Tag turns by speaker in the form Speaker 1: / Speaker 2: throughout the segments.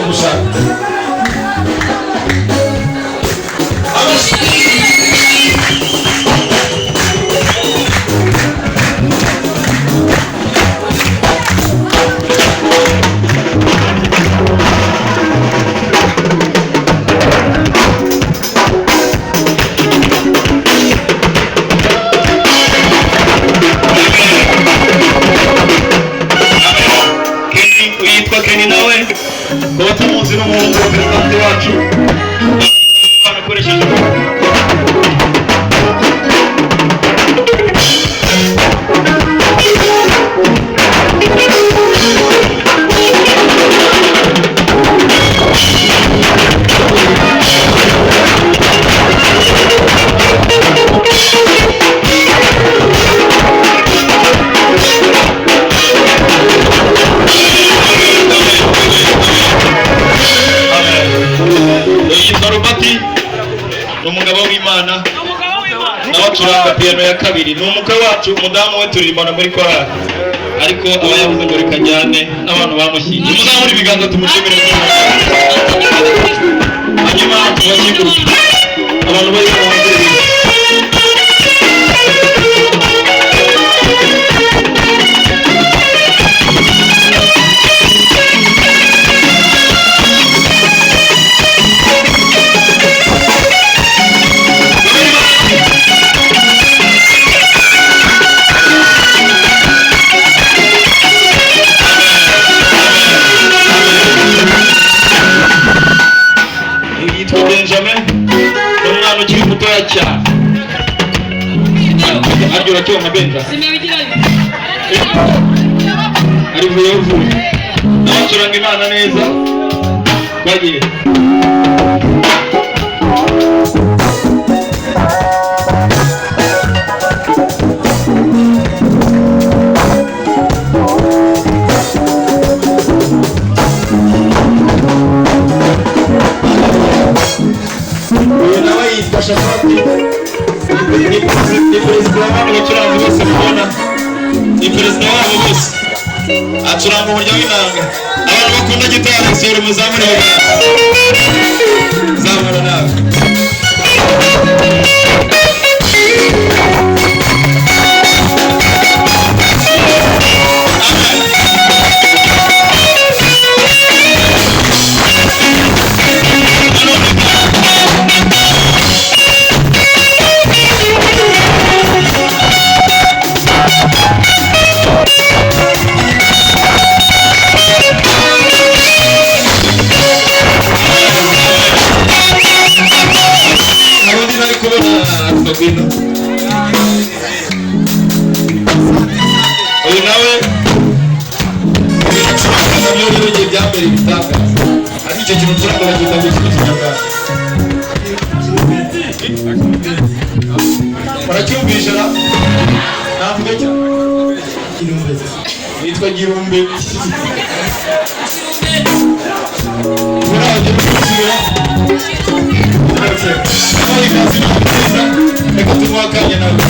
Speaker 1: gushaka turanga piano ya kabiri n'umukwe wacu umudamu we turirimbana muri korali ariko aba yavuze ngo reka njyane n'abantu bamushyingiye umudamu uri biganza tumushimire hanyuma tubashyingure abantu bari mu cyane aryo racyo Mbega ari vuye n'abacuranga Imana neza bagiye ni perezida w'abacuranzi bose mubona ni perezida wabo bose acuranga uburyo w'inanga abantu bakunda gitari isura muzamure zamura nawe uyu nawe ibintu byambere bitanga ari icyo kintu turanga bagita ngo ikintu kinyarwanda baracyumvisha navuga cyane yitwa Girumbe urabye gusubira nawe ikazi neza reka tumwakanye nawe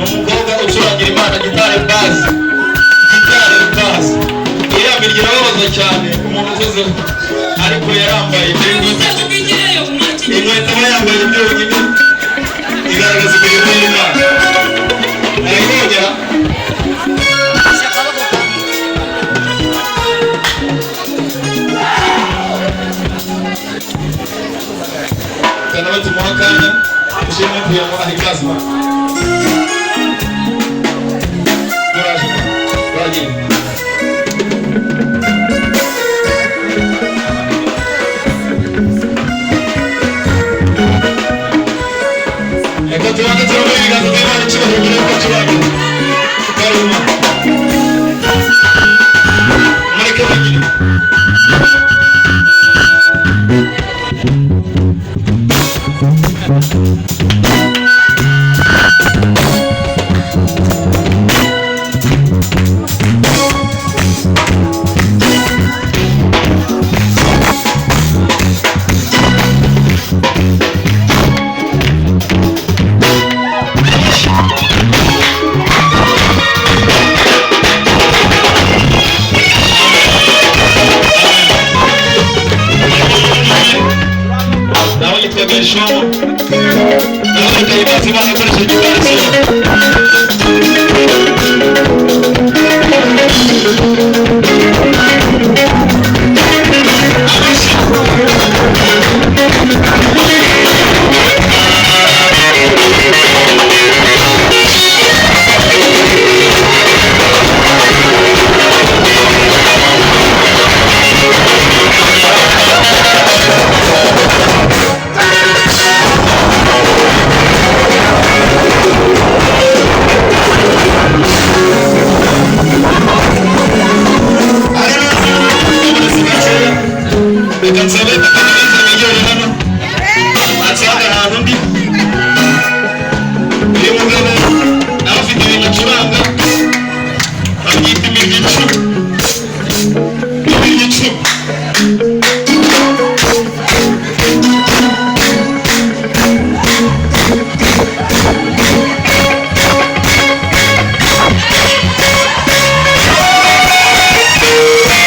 Speaker 1: umukobwa ucurangira Imana gitari bazi iramirya irababaza cyane umuntu ukoze ariko yarambaye inkweto aba yambaye byonyine igaragaza imirimo y'Imana arayibonera tumuhakanya ushimwe kuyamo ahikazi ma courage bagiye eko tubanze turabona ibiganza by'Imana icyubahiro mbere yuko turangira karuma mureke bagire Show. Now,